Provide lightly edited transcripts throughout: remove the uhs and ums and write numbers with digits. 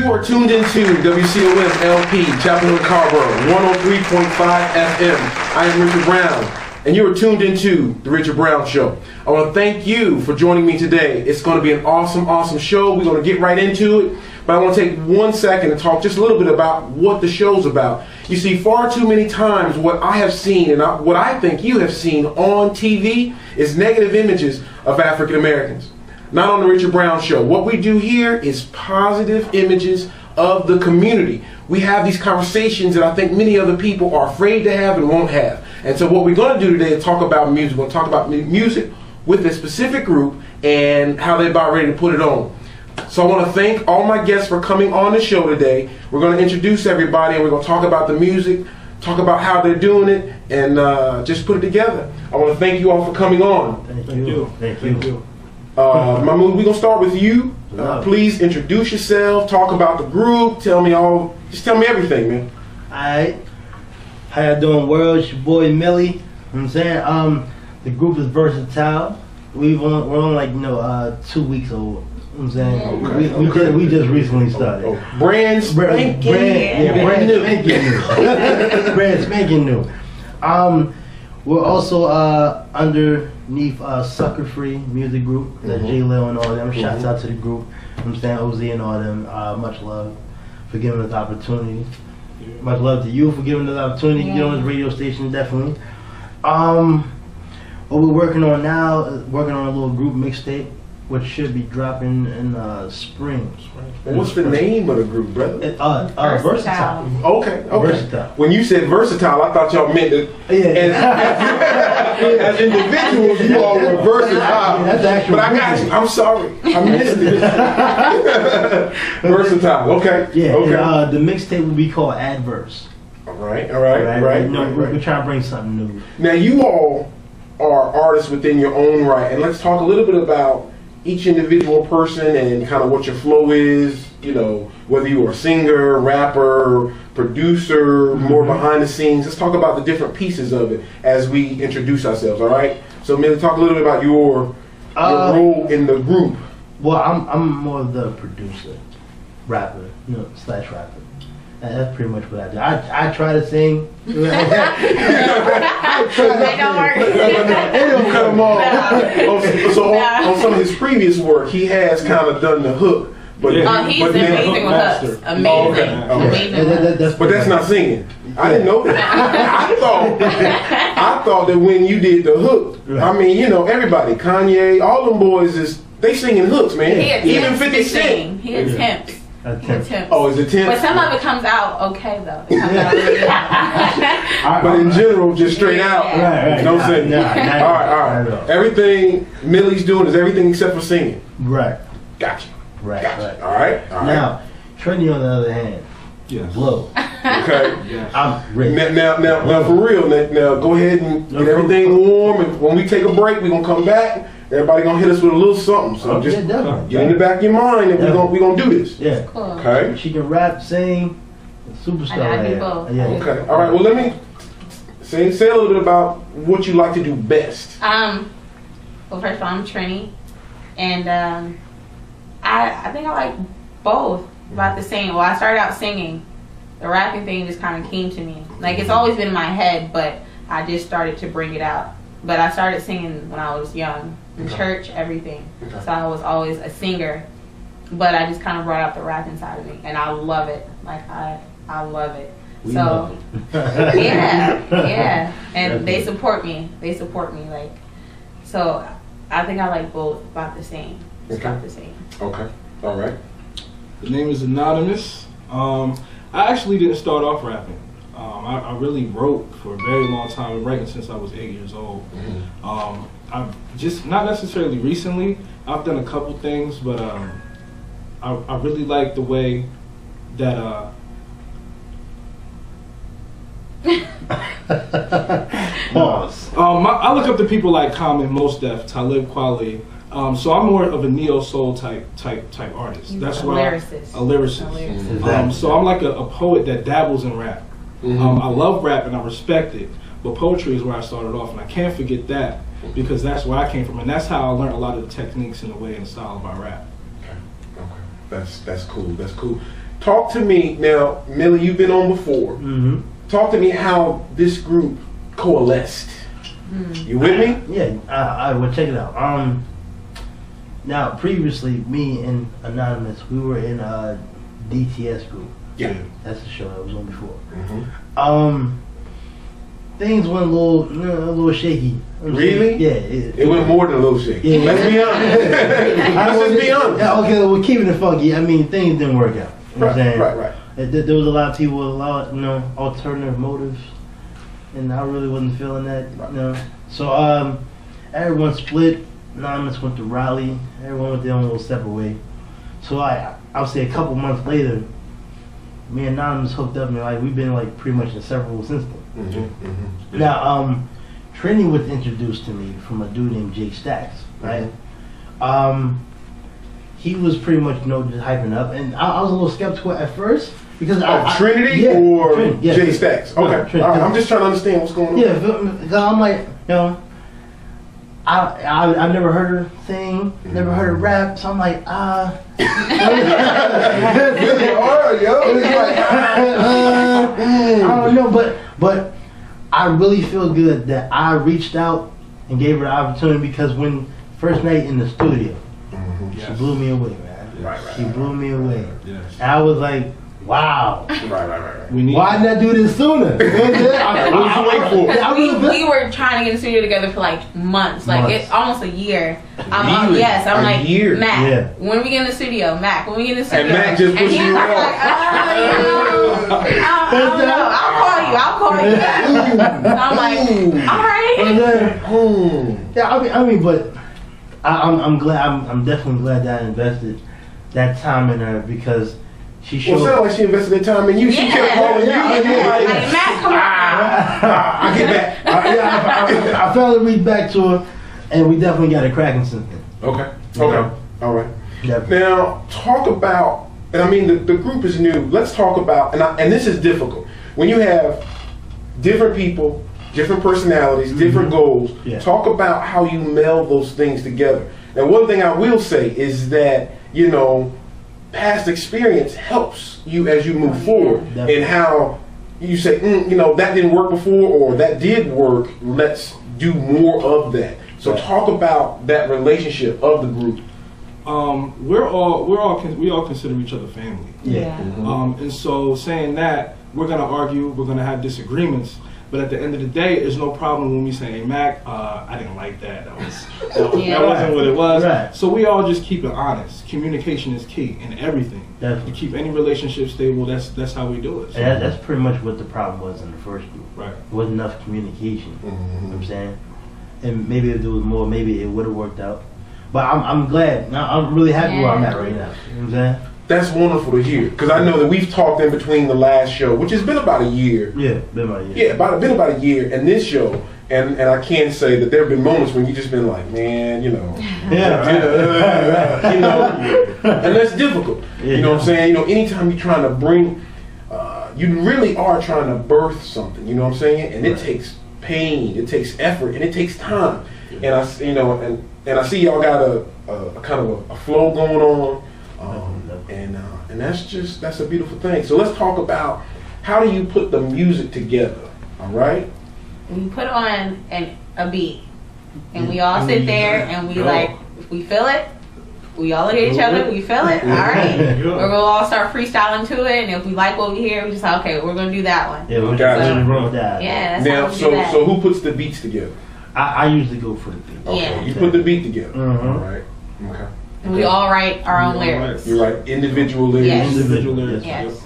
You are tuned into WCOM LP, Chapel Hill Carrboro, 103.5 FM. I am Richard Brown, and you are tuned into The Richard Brown Show. I want to thank you for joining me today. It's going to be an awesome, awesome show. We're going to get right into it, but I want to take 1 second and talk just a little bit about what the show's about. You see, far too many times what I have seen and what I think you have seen on TV is negative images of African Americans. Not on The Richard Brown Show. What we do here is positive images of the community. We have these conversations that I think many other people are afraid to have and won't have. And so what we're going to do today is talk about music. We're going to talk about music with a specific group and how they're about ready to put it on. So I want to thank all my guests for coming on the show today. We're going to introduce everybody and we're going to talk about the music, talk about how they're doing it, and just put it together. I want to thank you all for coming on. Thank you. Thank you. Mahmud, we're going to start with you. Please introduce yourself, talk about the group, just tell me everything, man. Alright. How y'all doing, world? It's your boy Millie. You know what I'm saying? The group is Verse-A-Tyle. We're only like 2 weeks old. You know what I'm saying? Okay. We just recently started. Brand spanking new. Brand spanking new. We're also underneath Suckerfree music group, the J-Lil and all them. Shouts out to the group. I'm saying OZ and all them. Much love for giving us the opportunity. Much love to you for giving us the opportunity to get on this radio station, definitely. What we're working on now is working on a little group mixtape, which should be dropping in spring. What's the name of the group, brother? Verse-A-Tyle. Okay. Verse-A-Tyle. When you said Verse-A-Tyle, I thought y'all meant that as individuals, you all were versatile. That's actual. But I got you. I'm sorry. I missed it. Versatile. Okay. Yeah. Okay. And, the mixtape will be called Adverse. All right. We're trying to bring something new. Now, you all are artists within your own right, and let's talk a little bit about each individual person and kind of what your flow is, you know, whether you are a singer, rapper, producer, more behind the scenes. Let's talk about the different pieces of it as we introduce ourselves, all right? So maybe talk a little bit about your role in the group. Well, I'm more of the producer, rapper, slash rapper. That's pretty much what I do. I try to sing. They don't work. It don't come on. So on some of his previous work, he has kind of done the hook. But he's amazing with hooks. Amazing. Amazing. But that's not singing. I didn't know that. I thought that when you did the hook, I mean, everybody, Kanye, all them boys they singing hooks, man. Even 50 Cent. He attempts. Oh, is it 10? But some of it comes out okay though. It comes out really good. But in general, just straight out, no singing. All right. Everything Millie's doing is everything except for singing. Right. Gotcha. Right. All right. Now, Trinity on the other hand, blow. Okay. I'm ready. Now, for real. Now, go ahead and get everything warm, and when we take a break, we're gonna come back. Everybody gonna hit us with a little something. So just get in the back of your mind that we gonna do this. Yeah. Cool. Okay. She can rap, sing, superstar. I do both. Yeah. Okay. All right. Well, let me say a little bit about what you like to do best. Well, first of all, I'm Trini, and I think I like both about the same. Well, I started out singing. The rapping thing just kind of came to me. Like, it's always been in my head, but I just started to bring it out. But I started singing when I was young, in church, everything. So I was always a singer, but I just kind of brought out the rapping side of me, and I love it. Like, I love it. Love it. yeah, and they support me. Like, so I think I like both about the same. It's about the same. Okay. All right. The name is Anonymous. I actually didn't start off rapping. I really wrote for a very long time. I've been writing since I was 8 years old. I've just, not necessarily recently, I've done a couple things, but I really like the way that Pause. I look up to people like Common, Mos Def, Talib Kweli. So I'm more of a neo soul type artist. That's a why lyricist. A lyricist. So I'm like a poet that dabbles in rap. I love rap and I respect it, but poetry is where I started off, and I can't forget that because that's where I came from, and that's how I learned a lot of the techniques and the way and style of my rap. Okay. That's cool. talk to me now, Millie. You've been on before. Mm-hmm. Talk to me how this group coalesced. You with me? Yeah, I will check it out. Now previously, me and Anonymous, we were in a DTS group. Yeah. That's the show I was on before. Mm-hmm. Things went a little shaky. Really? Yeah. It went more than a little shaky. Yeah. Let's be honest. Let's just be honest. Yeah, okay, we're keeping it funky. I mean, things didn't work out. You know what I'm saying? Right. There was a lot of people with a lot, alternative motives, and I really wasn't feeling that. So everyone split. Anonymous went to Raleigh. Everyone went their own little separate way. So I would say a couple months later, me and Anonymous hooked up, and like we've been like pretty much inseparable since then. Mm-hmm. Now, Trini was introduced to me from a dude named Jake Stacks, right? He was pretty much, just hyping up, and I was a little skeptical at first because Trinity or Jay Stacks? Okay, all right. I'm just trying to understand what's going on. Yeah, because I'm like, I've never heard her sing, never heard her rap, so I'm like, really hard, yo. I don't know, but I really feel good that I reached out and gave her the opportunity because when first night in the studio, she blew me away, man. Right. She blew me away. Yes. And I was like, wow. Right. Why didn't I do this sooner? What did you wait for? We were trying to get the studio together for like months, it's almost a year. I'm like, year. Mac, when we get in the studio? Mac, when we get in the studio? And Mac just pushed you off. Like, I don't know. I'll call you. So I'm like, all right. Yeah, I mean, but I'm glad. I'm definitely glad that I invested that time in her because she showed. Well, it sounded like she invested that time in you. She kept calling you. And you like, Matt, come on. I get back. I finally reached back to her, and we definitely got it cracking since then. Okay. All right. Definitely. Now, talk about, and I mean, the group is new. Let's talk about, and this is difficult. When you have different people, different personalities, different goals, talk about how you meld those things together. Now, one thing I will say is that, past experience helps you as you move forward, and how you say, that didn't work before, or that did work, let's do more of that. So talk about that relationship of the group. We all consider each other family. Yeah. And so saying that, we're gonna argue, we're gonna have disagreements, but at the end of the day, there's no problem when we say, "Hey, Mac, I didn't like that. That wasn't what it was." Right. So we all just keep it honest. Communication is key in everything. Definitely. To keep any relationship stable, that's how we do it. So. And that's pretty much what the problem was in the first group. Right. There wasn't enough communication. You know what I'm saying? And maybe if there was more, maybe it would have worked out. But I'm glad. Now, I'm really happy where I'm at right now. You know what I'm saying? That's wonderful to hear, because I know that we've talked in between the last show, which has been about a year. Yeah, been about a year. Yeah, been about a year, and this show, and I can say that there have been moments when you just been like, man, and that's difficult. You know what I'm saying? Anytime you're trying to bring, you really are trying to birth something. You know what I'm saying? And it takes pain, it takes effort, and it takes time. And I see y'all got a kind of a flow going on. And that's a beautiful thing. So let's talk about, how do you put the music together? All right. We put on a beat, and we all sit there, and we if we feel it, we all look at each other. We feel it. All right. We're gonna all start freestyling to it, and if we like what we hear, we just like, okay, we're gonna do that one. Yeah, we're gotcha. gonna that. Yeah. That's Now, how we do that. so who puts the beats together? I usually go for the beat. Okay. Yeah. You put the beat together. All right. Okay. And we all write our own lyrics. You write individual lyrics. Yes. Individual lyrics. Yes.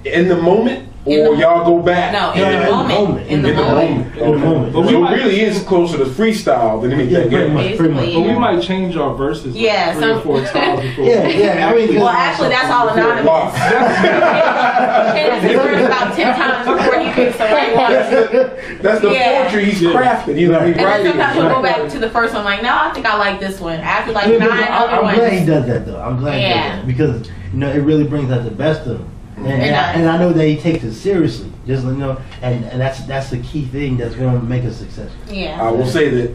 In the moment, or y'all go back? No, in the moment. In the moment. But it really is closer to freestyle than anything else. Pretty much. But we might change our verses three or four times before. Yeah. I mean, well, actually, that's all anonymous. He changes his verse about 10 times before he picks the right one. That's the poetry he's crafted. He And then writing. sometimes we'll go back to the first one, like, no, I think I like this one. After like 9 other I'm ones. glad he does that though. I'm glad he does that because it really brings out the best of him. And I know that he takes it seriously, and that's the key thing that's going to make us successful. Yeah. I will say that